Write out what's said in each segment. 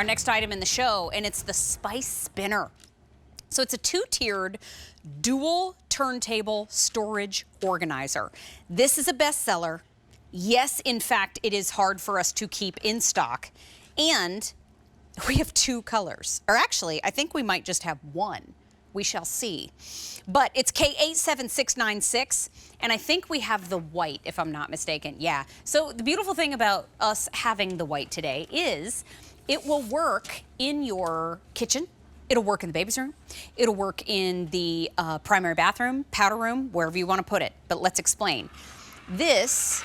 our next item in the show, and it's the spice spinner. So it's a two-tiered dual turntable storage organizer. This is a bestseller. Yes, in fact, it is hard for us to keep in stock. And we have two colors. Or actually, I think we might just have one. We shall see. But it's K87696, and I think we have the white, if I'm not mistaken. Yeah. So the beautiful thing about us having the white today is it will work in your kitchen. It'll work in the baby's room. It'll work in the primary bathroom, powder room, wherever you want to put it. But let's explain. This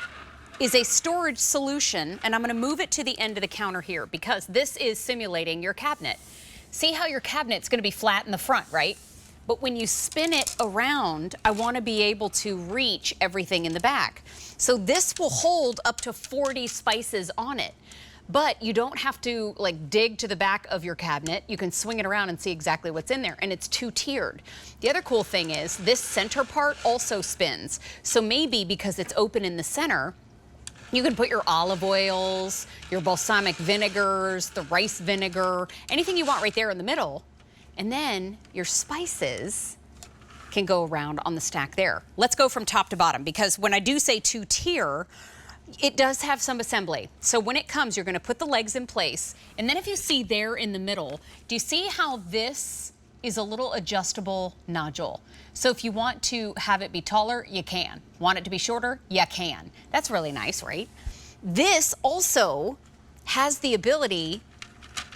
is a storage solution, and I'm going to move it to the end of the counter here because this is simulating your cabinet. See how your cabinet's going to be flat in the front, right? But when you spin it around, I want to be able to reach everything in the back. So this will hold up to 40 spices on it. But you don't have to like dig to the back of your cabinet. You can swing it around and see exactly what's in there, and it's two-tiered. The other cool thing is this center part also spins. So maybe because it's open in the center, you can put your olive oils, your balsamic vinegars, the rice vinegar, anything you want right there in the middle. And then your spices can go around on the stack there. Let's go from top to bottom, because when I do say two-tier, it does have some assembly. So when it comes, you're going to put the legs in place. And then if you see there in the middle, do you see how this is a little adjustable nodule? So if you want to have it be taller, you can. Want it to be shorter? You can. That's really nice, right? This also has the ability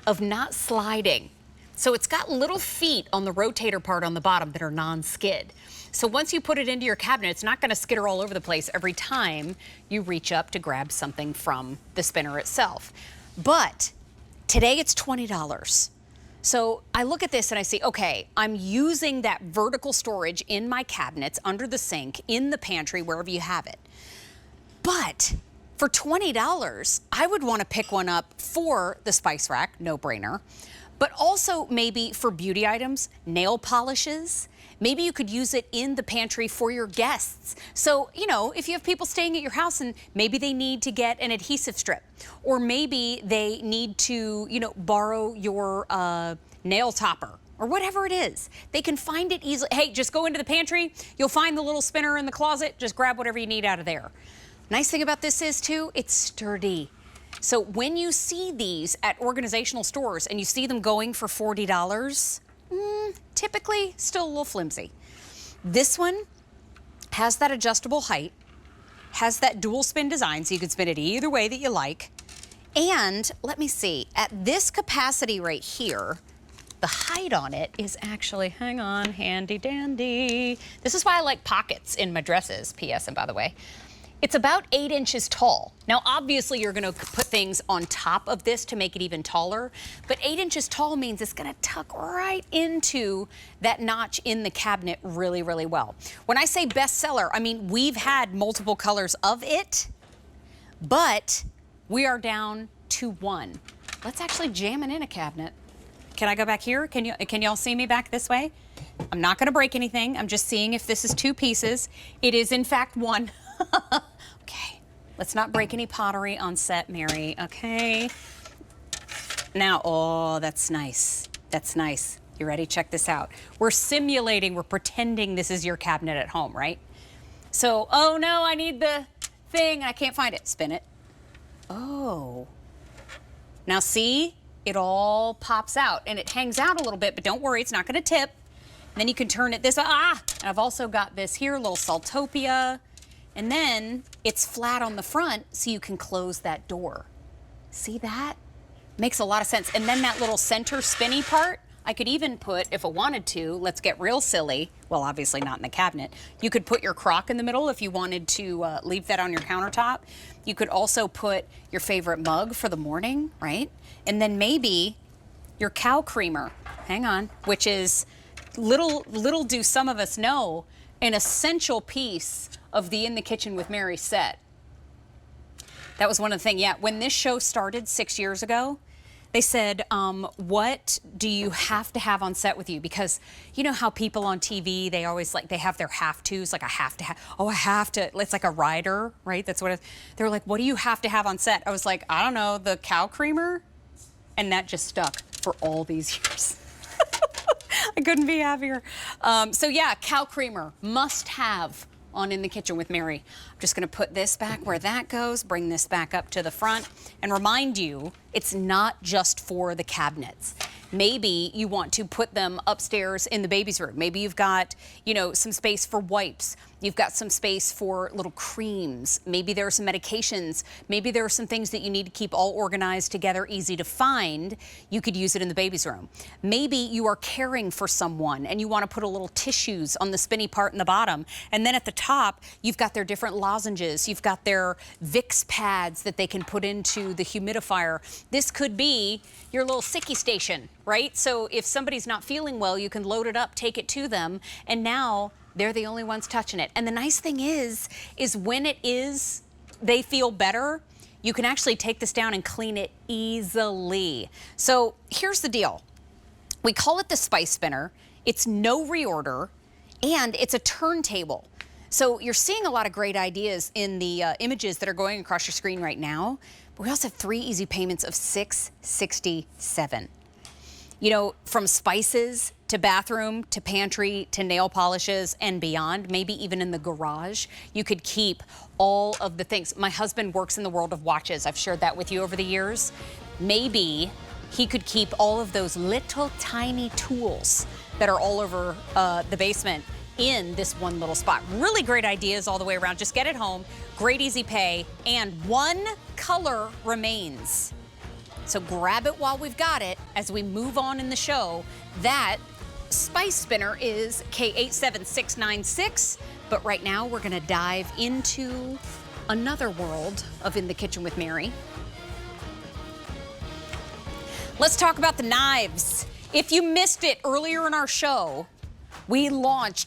of not sliding. So it's got little feet on the rotator part on the bottom that are non-skid. So once you put it into your cabinet, it's not going to skitter all over the place every time you reach up to grab something from the spinner itself. But today it's $20. So I look at this and I see, okay, I'm using that vertical storage in my cabinets, under the sink, in the pantry, wherever you have it. But for $20, I would want to pick one up for the spice rack, no brainer, but also maybe for beauty items, nail polishes. Maybe you could use it in the pantry for your guests. So, you know, if you have people staying at your house and maybe they need to get an adhesive strip, or maybe they need to, you know, borrow your nail topper, or whatever it is, they can find it easily. Hey, just go into the pantry. You'll find the little spinner in the closet. Just grab whatever you need out of there. Nice thing about this is, too, it's sturdy. So when you see these at organizational stores and you see them going for $40, typically still a little flimsy. This one has that adjustable height, has that dual spin design, so you can spin it either way that you like. And let me see, at this capacity right here, the height on it is actually, hang on, handy dandy. This is why I like pockets in my dresses, P.S. and by the way. It's about 8 inches tall. Now, obviously, you're going to put things on top of this to make it even taller, but 8 inches tall means it's going to tuck right into that notch in the cabinet really, really well. When I say bestseller, I mean we've had multiple colors of it, but we are down to one. Let's actually jam it in a cabinet. Can I go back here? Can y'all see me back this way? I'm not going to break anything. I'm just seeing if this is two pieces. It is, in fact, one. Okay, let's not break any pottery on set, Mary, okay? Now, oh, that's nice. That's nice. You ready? Check this out. We're simulating, we're pretending this is your cabinet at home, right? So, oh no, I need the thing, I can't find it. Spin it. Oh. Now see, it all pops out and it hangs out a little bit, but don't worry, it's not gonna tip. And then you can turn it this, and I've also got this here, little Saltopia. And then it's flat on the front so you can close that door. See that? Makes a lot of sense. And then that little center spinny part, I could even put, if I wanted to, let's get real silly. Well, obviously not in the cabinet. You could put your crock in the middle if you wanted to leave that on your countertop. You could also put your favorite mug for the morning, right? And then maybe your cow creamer, hang on, which is little do some of us know, an essential piece of the In the Kitchen with Mary set. That was one of the things, yeah, when this show started 6 years ago, they said, what do you have to have on set with you? Because you know how people on TV, they always like, they have their have-tos, like I have to have, oh, I have to, it's like a rider, right? That's what they're like, what do you have to have on set? I was like, I don't know, the cow creamer? And that just stuck for all these years. I couldn't be happier. So yeah, cow creamer, must have on In the Kitchen with Mary. I'm just gonna put this back where that goes, bring this back up to the front, and remind you, it's not just for the cabinets. Maybe you want to put them upstairs in the baby's room. Maybe you've got, you know, some space for wipes. You've got some space for little creams. Maybe there are some medications. Maybe there are some things that you need to keep all organized together, easy to find. You could use it in the baby's room. Maybe you are caring for someone and you want to put a little tissues on the spinny part in the bottom. And then at the top, you've got their different lozenges. You've got their Vicks pads that they can put into the humidifier. This could be your little sicky station, right? So if somebody's not feeling well, you can load it up, take it to them, and now they're the only ones touching it. And the nice thing is when they feel better, you can actually take this down and clean it easily. So here's the deal. We call it the Spice Spinner. It's no reorder, and it's a turntable. So you're seeing a lot of great ideas in the images that are going across your screen right now. But we also have 3 easy payments of $667. You know, from spices to bathroom to pantry to nail polishes and beyond, maybe even in the garage, you could keep all of the things. My husband works in the world of watches. I've shared that with you over the years. Maybe he could keep all of those little tiny tools that are all over the basement in this one little spot. Really great ideas all the way around. Just get it home, great easy pay, and one color remains. So grab it while we've got it as we move on in the show. That Spice Spinner is K87696, but right now we're gonna dive into another world of In the Kitchen with Mary. Let's talk about the knives. If you missed it earlier in our show, we launched